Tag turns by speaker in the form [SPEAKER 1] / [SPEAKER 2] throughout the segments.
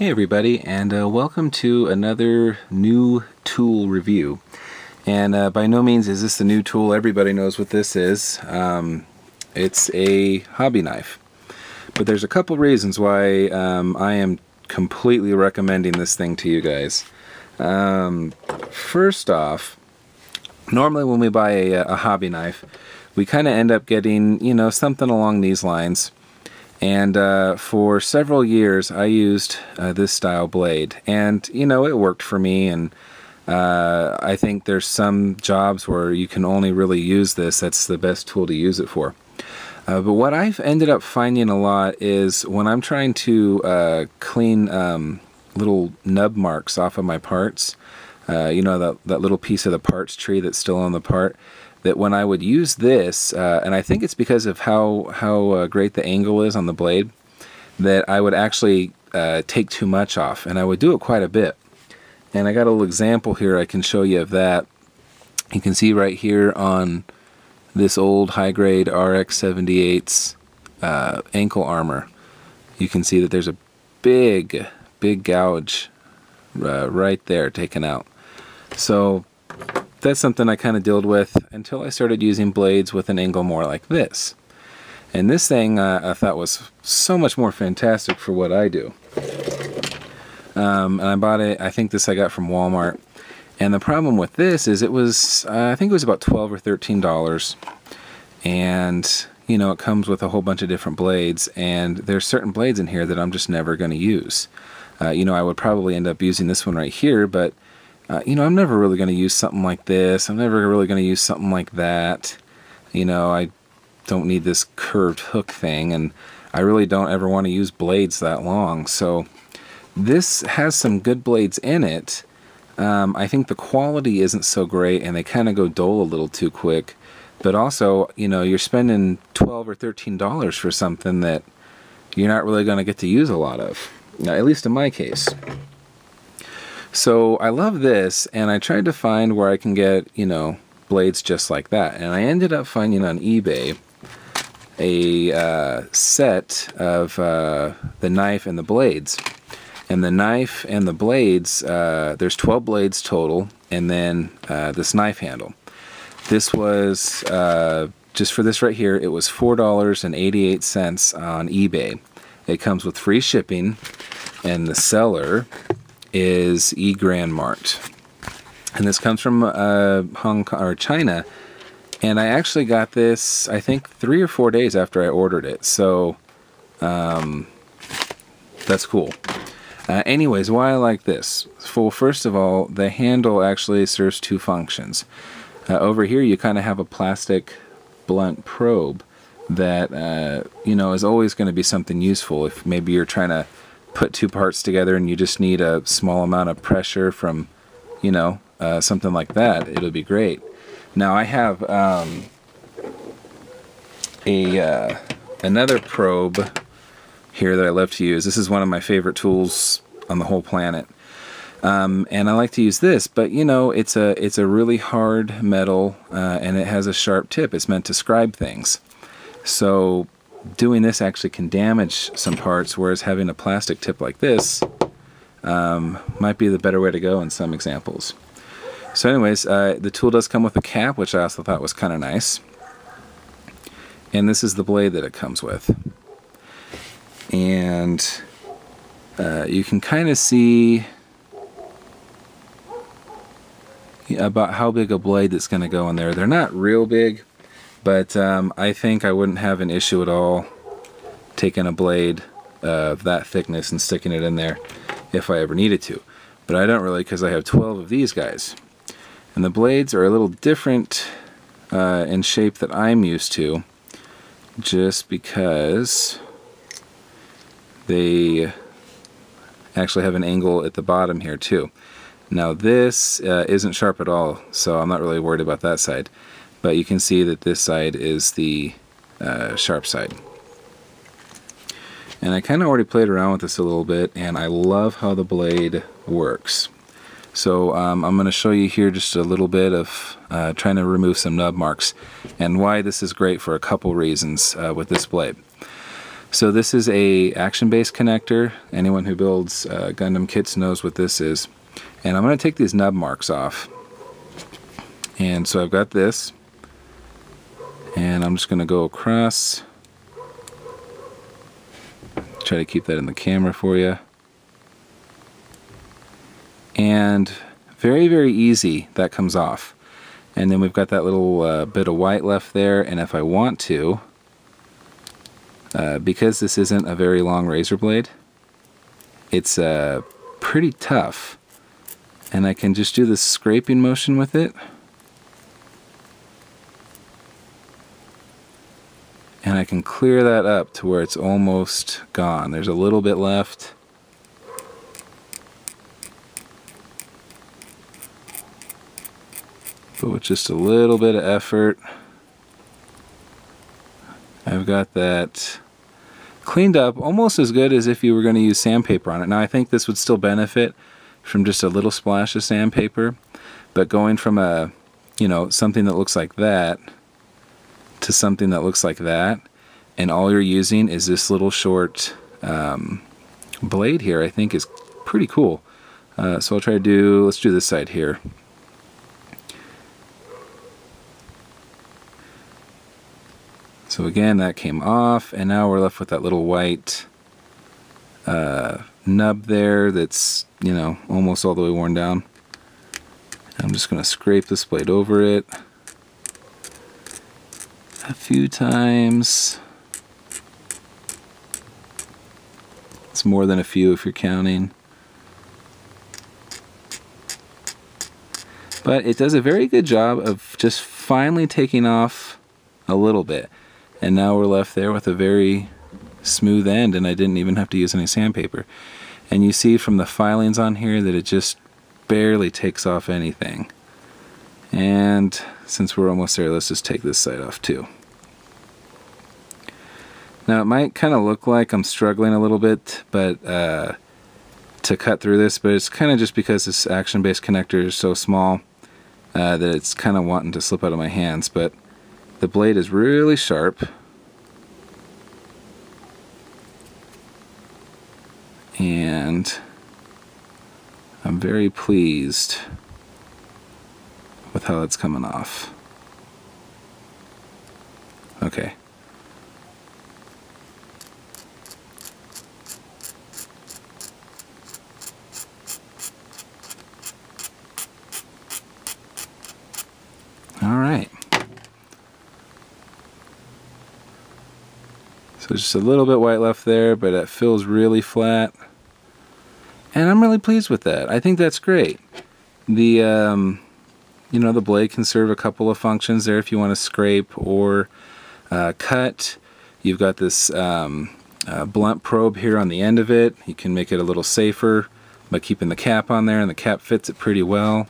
[SPEAKER 1] Hey everybody, and welcome to another new tool review. And by no means is this the new tool. Everybody knows what this is. It's a hobby knife. But there's a couple reasons why I am completely recommending this thing to you guys. First off, normally when we buy a hobby knife, we kind of end up getting, you know, something along these lines. And for several years I used this style blade, and you know, it worked for me, and I think there's some jobs where you can only really use this. That's the best tool to use it for. But what I've ended up finding a lot is when I'm trying to clean little nub marks off of my parts, you know, that little piece of the parts tree that's still on the part, that when I would use this, and I think it's because of how great the angle is on the blade, that I would actually take too much off, and I would do it quite a bit. And I got a little example here I can show you of that. You can see right here on this old high-grade RX-78's ankle armor, you can see that there's a big gouge right there taken out. So that's something I kind of dealt with until I started using blades with an angle more like this. And this thing I thought was so much more fantastic for what I do. And I bought it, I think this I got from Walmart. And the problem with this is it was, I think it was about $12 or $13. And, you know, it comes with a whole bunch of different blades. And there's certain blades in here that I'm just never going to use. You know, I would probably end up using this one right here, but you know, I'm never really going to use something like this. I'm never really going to use something like that. You know, I don't need this curved hook thing, and I really don't ever want to use blades that long. So this has some good blades in it. I think the quality isn't so great, and they kind of go dull a little too quick. But also, you know, you're spending $12 or $13 for something that you're not really going to get to use a lot of, at least in my case. So I love this, and I tried to find where I can get, you know, blades just like that. And I ended up finding on eBay a set of the knife and the blades. And the knife and the blades, there's 12 blades total, and then this knife handle. This was, just for this right here, it was $4.88 on eBay. It comes with free shipping, and the seller is eGrandMart, and this comes from Hong Kong or China, and I actually got this I think 3 or 4 days after I ordered it, so that's cool. Anyways, why I like this? Well, first of all, the handle actually serves two functions. Over here you kind of have a plastic blunt probe that you know, is always going to be something useful if maybe you're trying to put two parts together and you just need a small amount of pressure from, you know, something like that. It'll be great. Now I have another probe here that I love to use. This is one of my favorite tools on the whole planet, and I like to use this. But you know, it's a really hard metal, and it has a sharp tip. It's meant to scribe things. So doing this actually can damage some parts, whereas having a plastic tip like this might be the better way to go in some examples. So anyways, the tool does come with a cap, which I also thought was kind of nice. And this is the blade that it comes with. And you can kind of see about how big a blade that's going to go in there. They're not real big, but I think I wouldn't have an issue at all taking a blade of that thickness and sticking it in there if I ever needed to. But I don't really, because I have 12 of these guys. And the blades are a little different in shape that I'm used to, just because they actually have an angle at the bottom here too. Now this isn't sharp at all, so I'm not really worried about that side. But you can see that this side is the sharp side. And I kind of already played around with this a little bit, and I love how the blade works. So I'm going to show you here just a little bit of trying to remove some nub marks, and why this is great for a couple reasons with this blade. So this is a action-based connector. Anyone who builds Gundam kits knows what this is. And I'm going to take these nub marks off. And so I've got this. And I'm just going to go across. Try to keep that in the camera for you. And very, very easy, that comes off. And then we've got that little bit of white left there. And if I want to, because this isn't a very long razor blade, it's pretty tough. And I can just do this scraping motion with it. And I can clear that up to where it's almost gone. There's a little bit left. But with just a little bit of effort, I've got that cleaned up almost as good as if you were going to use sandpaper on it. Now I think this would still benefit from just a little splash of sandpaper, but going from a, you know, something that looks like that to something that looks like that, and all you're using is this little short blade here, I think is pretty cool. So I'll try to do, let's do this side here. So again, that came off, and now we're left with that little white nub there that's, you know, almost all the way worn down. I'm just going to scrape this blade over it a few times. It's more than a few if you're counting. But it does a very good job of just finally taking off a little bit. And now we're left there with a very smooth end, and I didn't even have to use any sandpaper. And you see from the filings on here that it just barely takes off anything. And since we're almost there, let's just take this side off too. Now it might kind of look like I'm struggling a little bit to cut through this, but it's kind of just because this action-based connector is so small that it's kind of wanting to slip out of my hands. But the blade is really sharp, and I'm very pleased with how it's coming off. Okay. All right. So just a little bit white left there, but it feels really flat. And I'm really pleased with that. I think that's great. The you know, the blade can serve a couple of functions there if you want to scrape or cut. You've got this blunt probe here on the end of it. You can make it a little safer by keeping the cap on there, and the cap fits it pretty well.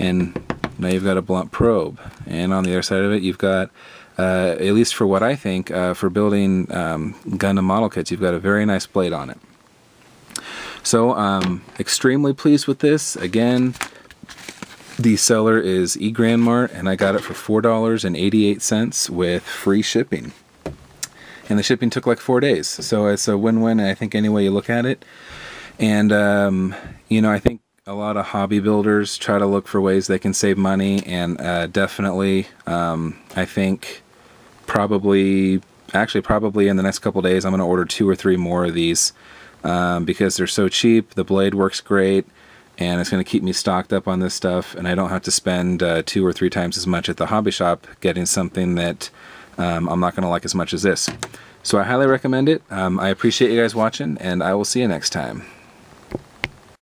[SPEAKER 1] And now you've got a blunt probe. And on the other side of it, you've got, at least for what I think, for building Gundam model kits, you've got a very nice blade on it. So I'm extremely pleased with this. Again, the seller is eGrandMart, and I got it for $4.88 with free shipping. And the shipping took like 4 days. So it's a win-win, I think, any way you look at it. And, you know, I think a lot of hobby builders try to look for ways they can save money, and definitely, I think probably in the next couple days I'm going to order 2 or 3 more of these because they're so cheap, the blade works great, and it's going to keep me stocked up on this stuff, and I don't have to spend 2 or 3 times as much at the hobby shop getting something that I'm not going to like as much as this. So I highly recommend it. I appreciate you guys watching, and I will see you next time.